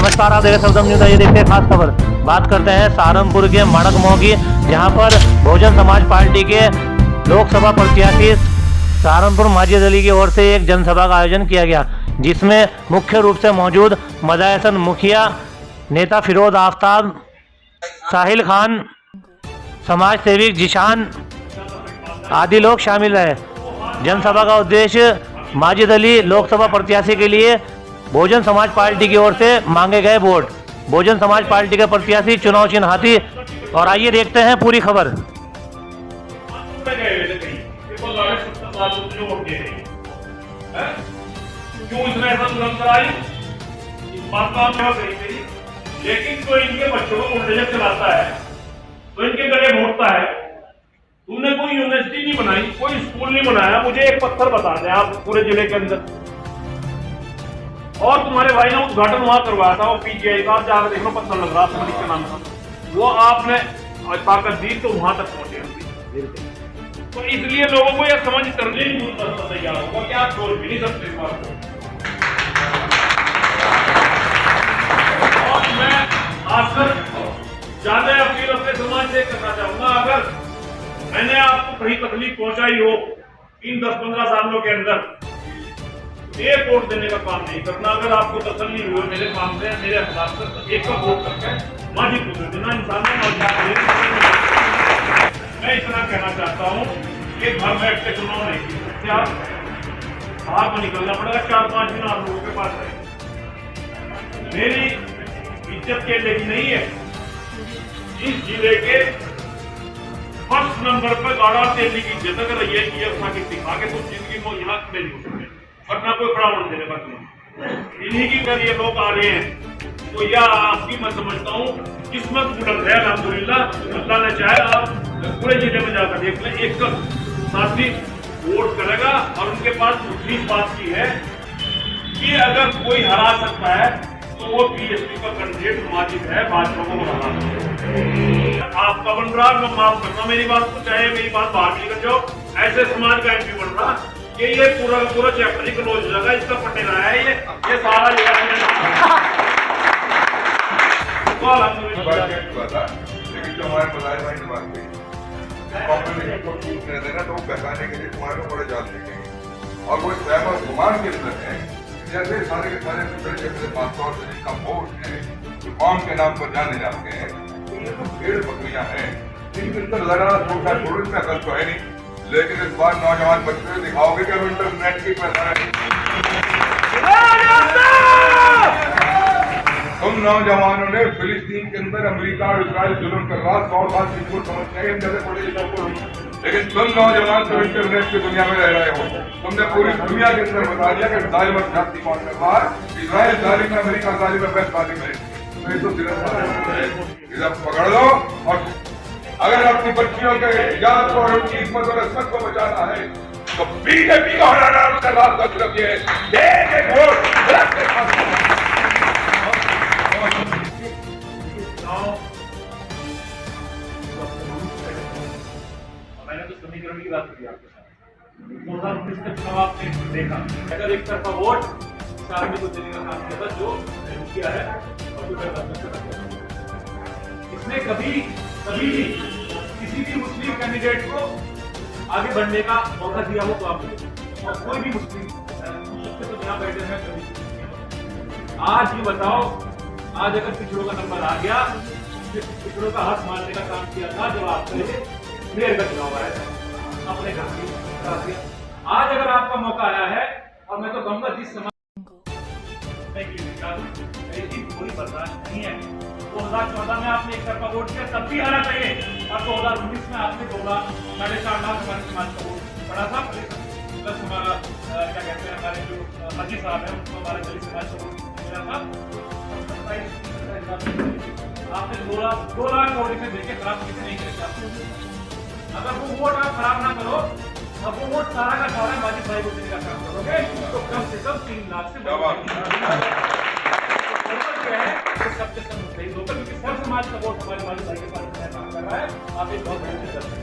नमस्कार, आप देख शब्दम न्यूज। ये देखते हैं खास खबर। बात करते हैं सहारनपुर के मड़कमोह की, जहां पर बहुजन समाज पार्टी के लोकसभा प्रत्याशी सहारनपुर माजिद अली की ओर से एक जनसभा का आयोजन किया गया, जिसमें मुख्य रूप से मौजूद मदायसन मुखिया, नेता फिरोज आफ्ताब, साहिल खान, समाज सेवी जिशान आदि लोग शामिल रहे। जनसभा का उद्देश्य माजिद अली लोकसभा प्रत्याशी के लिए बहुजन समाज पार्टी की ओर से मांगे गए वोट, बहुजन समाज पार्टी के प्रत्याशी चुनाव चिन्ह हाथी। और आइए देखते हैं पूरी खबर। लेकिन कोई इनके बच्चों को बुलडोजर चलाता है तो इनके गले घोटता है। तुमने कोई यूनिवर्सिटी नहीं बनाई, कोई स्कूल नहीं बनाया, मुझे एक पत्थर बता दें आप पूरे जिले के अंदर। और तुम्हारे भाई ने उद्घाटन वहां करवाया था, वो पीजीआई का, आप जाकर देख लो, पत्थर लग रहा था के नाम का, वो आपने ताकत दी तो वहां तक पहुंचे। तो इसलिए लोगों को यह समझ करने तैयार होगा कि आप छोड़ भी नहीं सकते इस बात को। और मैं आकर ज्यादा अपील अपने समाज से करना चाहूंगा, अगर मैंने आपको कहीं तकलीफ पहुंचाई हो इन 10-15 सालों के अंदर, एक वोट देने का काम नहीं करना। अगर आपको तसल्ली हुई मेरे काम से, मेरे हिसाब से, तो एक का वोट करके माजी को देना। इंसान मैं इतना कहना चाहता हूँ कि घर बैठ के चुनाव नहीं कर सकते आप, बाहर को निकलना पड़ेगा। 4-5 दिन आप लोगों के पास रहे। मेरी इज्जत के लिए नहीं है, इस जिले के फर्स्ट नंबर पर गाड़ा तेली की इज्जत अगर ये दिखा के तो जिंदगी को यहाँ खड़े नहीं हो सकते, वरना कोई खड़ा होने देने का तुम्हें। इन्हीं की अगर ये लोग आ रहे हैं तो यह आपकी मैं समझता हूँ किस्मत बुलंद है। अल्हम्दुलिल्लाह, अल्लाह ने चाहे आप पूरे जिले में जाकर देख लें, एक साथी वोट करेगा। और उनके पास दूसरी बात की है कि अगर कोई हरा सकता है तो वो बीएसपी का कैंडिडेट माजिद है, भाजपा को हरा सकता। आपका बन रहा, मैं माफ करना मेरी बात को, चाहे मेरी बात बाहर निकल जाओ, ऐसे समाज का एमपी बन रहा कि ये पूरा चैप्टर ही क्लोज हो जाएगा। इसका पटेला है ये सारा लेकिन जो हमारे बधाई भाई ने बात कही, कॉम्बिनेशन को पूछने देना तो वो बहकाने के लिए तुम्हारे को बड़े जाल देंगे। और वो सहमत गुमान के अंदर है, जैसे सारे के सारे बड़े 500 से जिनका वोट है, जो कौम के नाम पर जाने जाते हैं, तो ये तो भेड़ बकरियां हैं, इनके अंदर लड़ा छोटा छोड़ इतना कल तो है नहीं। लेकिन इस बार नौजवान बच्चों को दिखाओगे कि अब इंटरनेट की पैसा है। तुम नौजवानों ने फिलिस्तीन के अंदर अमेरिका और इजराइल जुल्म कर रहा 100 साल जिनको समझते हैं जैसे बड़े, लेकिन तुम नौजवान तो इंटरनेट की दुनिया में रह रहे हो। तुमने पूरी दुनिया के अंदर बता दिया कि जालिम जाति कौन कर रहा है, इजराइल जालिम है, अमेरिका जालिम है, वेस्ट जालिम है। तो ये तो सिर्फ पकड़ लो। और अगर अपनी बच्चियों के याद को और उनकी इस्मत और अस्मत को बचाना है तो बीजेपी को हराना उसका रास्ता सिर्फ ये है, एक वोट। मैंने तो समीकरण की बात की आपके साथ। 2019 का चुनाव आपने देखा, अगर एक तरफा वोट सामने को देने का काम किया था, जो किया है और जो इसने कभी किसी भी मुस्लिम कैंडिडेट को आगे बढ़ने का मौका दिया हो तो आपको, और कोई भी मुस्लिम तो यहाँ बैठे हैं कभी। आज ये बताओ, आज अगर पिछड़ों का नंबर आ गया, पिछड़ों का हाथ मारने का काम किया था जब आपने मेयर का चुनाव आया था, अपने घर की। आज अगर आपका मौका आया है, और मैं तो कहूंगा जिस समाज कोई बर्दाश्त नहीं है। 2014 में आपने एक तरफा वोट किया, तब भी आना चाहिए। और 2019 में आपने 2.4 लाख हमारे समाज का वोट पड़ा था, प्लस हमारा क्या कहते हैं, हमारे जो हाजी साहब है उनको हमारे दलित समाज का वोट मिला था। आपने 2 लाख वोट से देखे खराब किसी नहीं करे। अगर वो वोट आप खराब ना करो, अब वो वोट सारा का सारा माजिद भाई को देने का काम करोगे, तो कम से कम 3 लाख से सबसे सही होगा, क्योंकि सब समाज का वोट हमारे माजिद भाई के पास काम कर रहा है। आप एक बहुत बड़ी कर सकते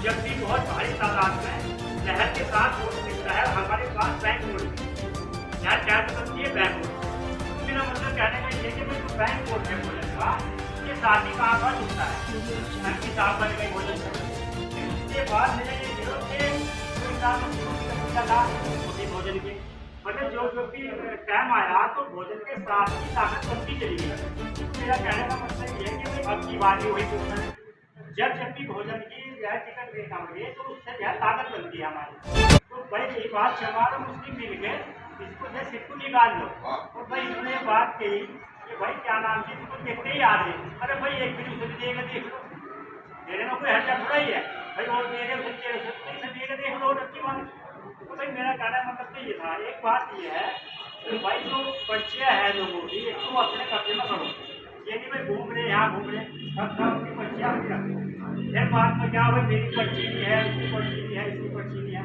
जबकि बहुत भारी तादाद में शहर के साथ वोट मिलता है, हमारे पास बैंक वोट साफ बन गई भोजन इसके बाद मैंने ये विरोध के कोई काम भोजन के मतलब जो भी टाइम आया तो भोजन के साथ ही ताकत बनती चली गई। मेरा कहने का मतलब ये है कि भाई अब की बात हुई जब भी भोजन की चिकन नहीं खाओगे तो उससे ताकत बनती है हमारी। तो भाई ये बात चमार और मुस्लिम मिल के इसको जो सिक्कू निकाल लो और भाई इन्होंने बात कही कि भाई क्या नाम से इसको देखते ही आ रहे अरे भाई एक भी दूसरे देगा देख लो देने में कोई हर्जा थोड़ा ही है भाई और मेरे उसे देगा देख लो अच्छी बात। तो भाई मेरा कहना मतलब तो ये था एक बात ये है कि भाई जो पर्चियाँ है लोगों की एक तो अपने कब्जे में करो ये नहीं भाई घूम रहे यहाँ घूम रहे सब उनकी पर्चियाँ भी रखो फिर बात में क्या भाई मेरी पर्ची नहीं है इसकी पर्ची नहीं है इसकी पर्ची नहीं है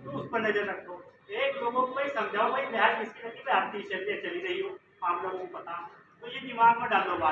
तो उस पर नजर रखो। एक लोगों को भाई समझाओ भाई बिहार किसकी नदी में आती चली रही हो आप लोगों को पता तो ये दिमाग में डालो बात।